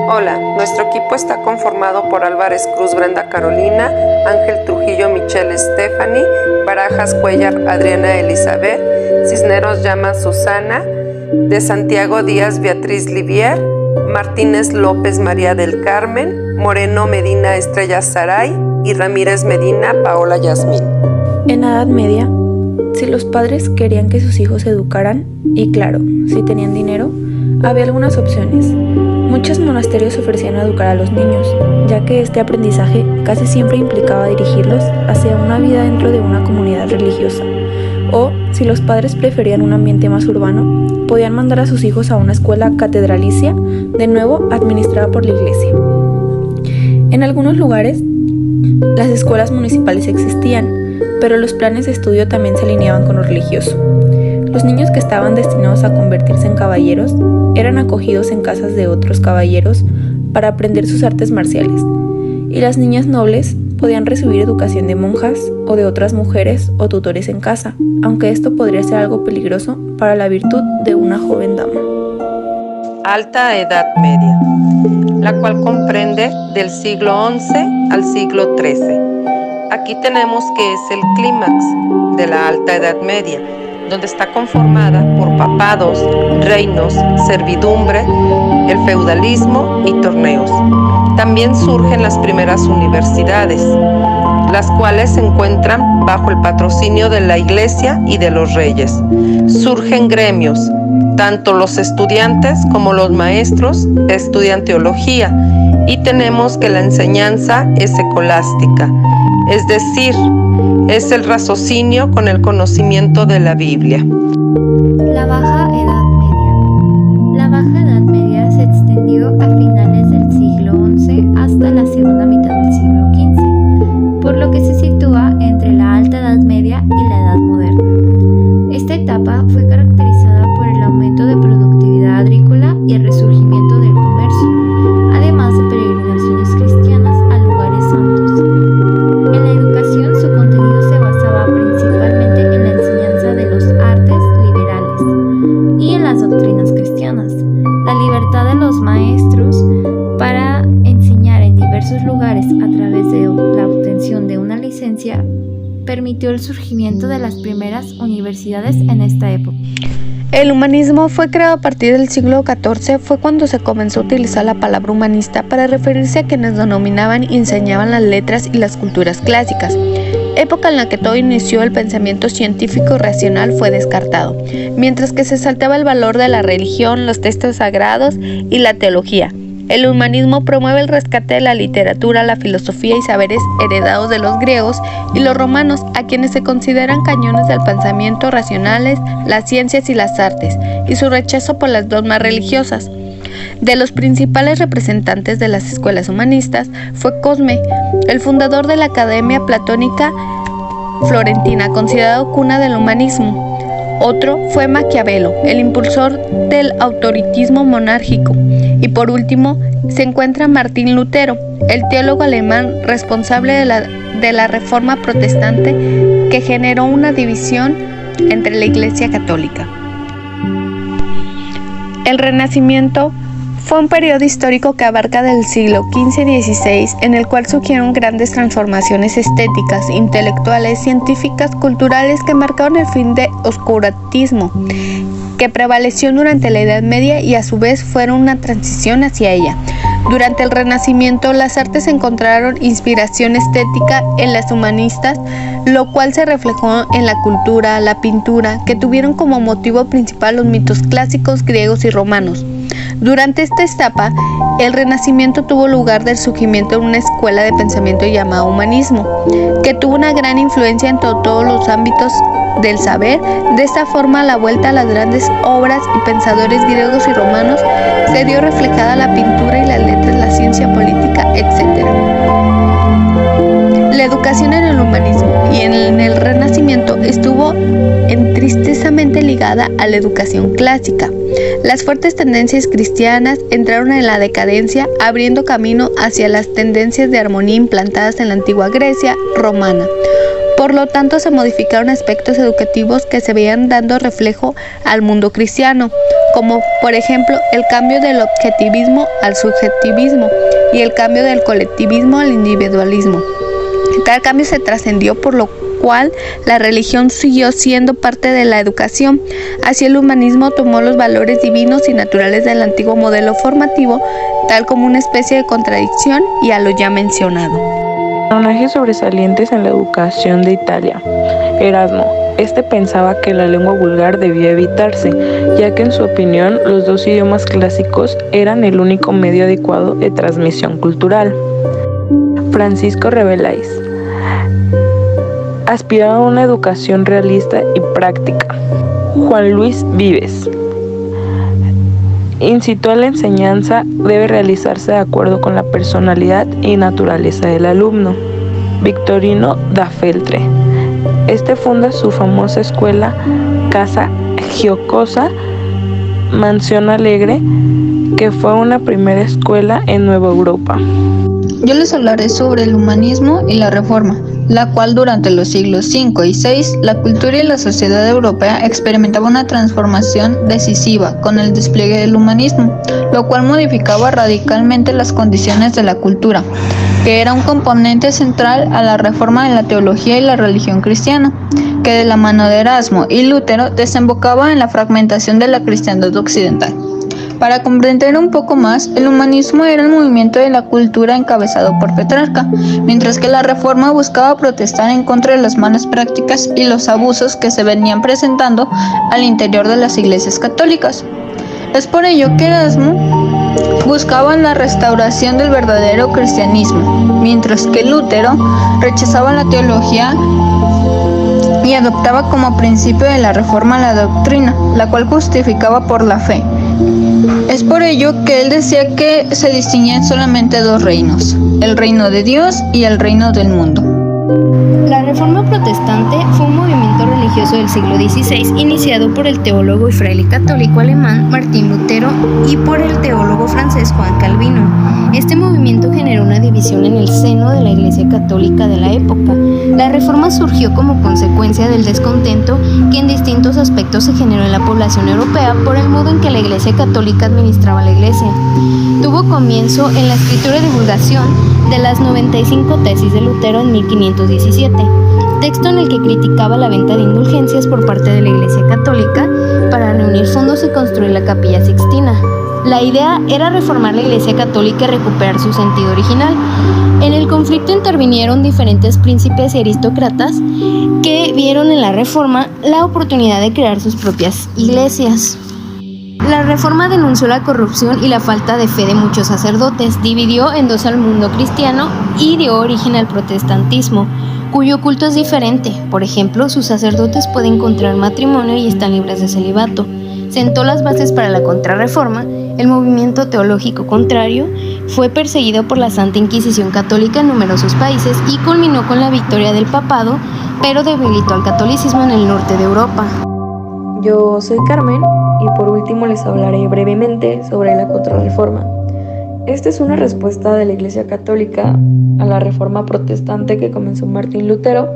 Hola, nuestro equipo está conformado por Álvarez Cruz Brenda Carolina, Ángel Trujillo Michelle Stephanie, Barajas Cuellar Adriana Elizabeth, Cisneros Llamas Susana, de Santiago Díaz Beatriz Livier, Martínez López María del Carmen, Moreno Medina Estrella Saray y Ramírez Medina Paola Yasmín. En la Edad Media, si los padres querían que sus hijos se educaran, y claro, si tenían dinero, había algunas opciones. Muchos monasterios ofrecían educar a los niños, ya que este aprendizaje casi siempre implicaba dirigirlos hacia una vida dentro de una comunidad religiosa. O, si los padres preferían un ambiente más urbano, podían mandar a sus hijos a una escuela catedralicia, de nuevo administrada por la iglesia. En algunos lugares, las escuelas municipales existían, pero los planes de estudio también se alineaban con lo religioso. Los niños que estaban destinados a convertirse en caballeros eran acogidos en casas de otros caballeros para aprender sus artes marciales, y las niñas nobles podían recibir educación de monjas o de otras mujeres o tutores en casa, aunque esto podría ser algo peligroso para la virtud de una joven dama. Alta Edad Media, la cual comprende del siglo XI al siglo XIII. Aquí tenemos que es el clímax de la Alta Edad Media, donde está conformada por papados, reinos, servidumbre, el feudalismo y torneos. También surgen las primeras universidades, las cuales se encuentran bajo el patrocinio de la Iglesia y de los reyes. Surgen gremios, tanto los estudiantes como los maestros estudian teología, y tenemos que la enseñanza es escolástica, es decir, es el raciocinio con el conocimiento de la Biblia. La Baja Edad Media. La Baja Edad Media se extendió a finales del siglo XI hasta la segunda mitad del siglo XV, por lo que se sitúa entre la Alta Edad Media y la Edad Moderna. Esta etapa fue caracterizada por el aumento de productividad agrícola y el resurgimiento del comercio, además de peregrinaciones cristianas a lugares santos. En la educación, su contenido se basaba principalmente en la enseñanza de los artes liberales y en las doctrinas cristianas. La libertad de los maestros para enseñar en diversos lugares a través de la obtención de una licencia permitió el surgimiento de las primeras universidades en esta época. El humanismo fue creado a partir del siglo XIV, fue cuando se comenzó a utilizar la palabra humanista para referirse a quienes denominaban y enseñaban las letras y las culturas clásicas, época en la que todo inició el pensamiento científico y racional fue descartado, mientras que se exaltaba el valor de la religión, los textos sagrados y la teología. El humanismo promueve el rescate de la literatura, la filosofía y saberes heredados de los griegos y los romanos, a quienes se consideran cañones del pensamiento racionales, las ciencias y las artes, y su rechazo por las dogmas religiosas. De los principales representantes de las escuelas humanistas fue Cosme, el fundador de la Academia Platónica Florentina, considerado cuna del humanismo. Otro fue Maquiavelo, el impulsor del autoritarismo monárquico. Y por último, se encuentra Martín Lutero, el teólogo alemán responsable de la Reforma protestante que generó una división entre la Iglesia católica. El Renacimiento fue un periodo histórico que abarca del siglo XV y XVI, en el cual surgieron grandes transformaciones estéticas, intelectuales, científicas, culturales que marcaron el fin del oscurantismo, que prevaleció durante la Edad Media y a su vez fueron una transición hacia ella. Durante el Renacimiento, las artes encontraron inspiración estética en las humanistas, lo cual se reflejó en la cultura, la pintura, que tuvieron como motivo principal los mitos clásicos griegos y romanos. Durante esta etapa, el Renacimiento tuvo lugar del surgimiento de una escuela de pensamiento llamada humanismo, que tuvo una gran influencia en todos los ámbitos del saber. De esta forma, la vuelta a las grandes obras y pensadores griegos y romanos se dio reflejada la pintura y las letras, la ciencia política, etc. La educación en el humanismo y en el Renacimiento estuvo entristezamente ligada a la educación clásica. Las fuertes tendencias cristianas entraron en la decadencia, abriendo camino hacia las tendencias de armonía implantadas en la antigua Grecia romana. Por lo tanto, se modificaron aspectos educativos que se veían dando reflejo al mundo cristiano, como por ejemplo el cambio del objetivismo al subjetivismo y el cambio del colectivismo al individualismo. Tal cambio se trascendió, por lo cual la religión siguió siendo parte de la educación. Así el humanismo tomó los valores divinos y naturales del antiguo modelo formativo, tal como una especie de contradicción y a lo ya mencionado. Personajes sobresalientes en la educación de Italia. Erasmo. Este pensaba que la lengua vulgar debía evitarse, ya que en su opinión los dos idiomas clásicos eran el único medio adecuado de transmisión cultural. Francisco Rabelais. Aspiraba a una educación realista y práctica. Juan Luis Vives. Incitó a la enseñanza debe realizarse de acuerdo con la personalidad y naturaleza del alumno. Victorino da Feltre. Este funda su famosa escuela Casa Giocosa, Mansión Alegre, que fue una primera escuela en Nueva Europa. Yo les hablaré sobre el humanismo y la reforma, la cual durante los siglos V y VI, la cultura y la sociedad europea experimentaba una transformación decisiva con el despliegue del humanismo, lo cual modificaba radicalmente las condiciones de la cultura, que era un componente central a la reforma de la teología y la religión cristiana, que de la mano de Erasmo y Lutero desembocaba en la fragmentación de la cristiandad occidental. Para comprender un poco más, el humanismo era el movimiento de la cultura encabezado por Petrarca, mientras que la reforma buscaba protestar en contra de las malas prácticas y los abusos que se venían presentando al interior de las iglesias católicas. Es por ello que Erasmo buscaba la restauración del verdadero cristianismo, mientras que Lutero rechazaba la teología y adoptaba como principio de la reforma la doctrina, la cual justificaba por la fe. Es por ello que él decía que se distinguían solamente dos reinos, el reino de Dios y el reino del mundo. La Reforma Protestante fue un movimiento religioso del siglo XVI iniciado por el teólogo y fraile católico alemán Martín Lutero y por el teólogo francés Juan Calvino. Este movimiento generó una división en el seno de la Iglesia Católica de la época. La Reforma surgió como consecuencia del descontento que en distintos aspectos se generó en la población europea por el modo en que la Iglesia Católica administraba la Iglesia. Tuvo comienzo en la escritura y divulgación de las 95 tesis de Lutero en 1517, texto en el que criticaba la venta de indulgencias por parte de la Iglesia Católica para reunir fondos y construir la Capilla Sixtina. La idea era reformar la Iglesia Católica y recuperar su sentido original. En el conflicto intervinieron diferentes príncipes y aristócratas que vieron en la Reforma la oportunidad de crear sus propias iglesias. La Reforma denunció la corrupción y la falta de fe de muchos sacerdotes, dividió en dos al mundo cristiano y dio origen al protestantismo, cuyo culto es diferente. Por ejemplo, sus sacerdotes pueden contraer matrimonio y están libres de celibato. Sentó las bases para la Contrarreforma. El movimiento teológico contrario fue perseguido por la Santa Inquisición Católica en numerosos países y culminó con la victoria del papado, pero debilitó al catolicismo en el norte de Europa. Yo soy Carmen y por último les hablaré brevemente sobre la Contrarreforma. Esta es una respuesta de la Iglesia Católica a la Reforma Protestante que comenzó Martín Lutero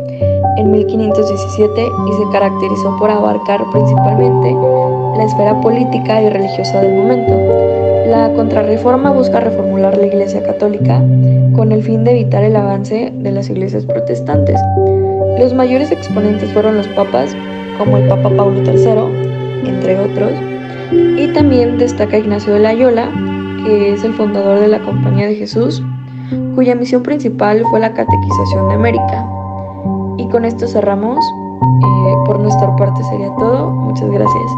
en 1517 y se caracterizó por abarcar principalmente la esfera política y religiosa del momento. La Contrarreforma busca reformular la Iglesia Católica con el fin de evitar el avance de las iglesias protestantes. Los mayores exponentes fueron los papas, como el Papa Paulo III, entre otros, y también destaca Ignacio de Loyola, que es el fundador de la Compañía de Jesús, cuya misión principal fue la catequización de América. Y con esto cerramos. Por nuestra parte sería todo. Muchas gracias.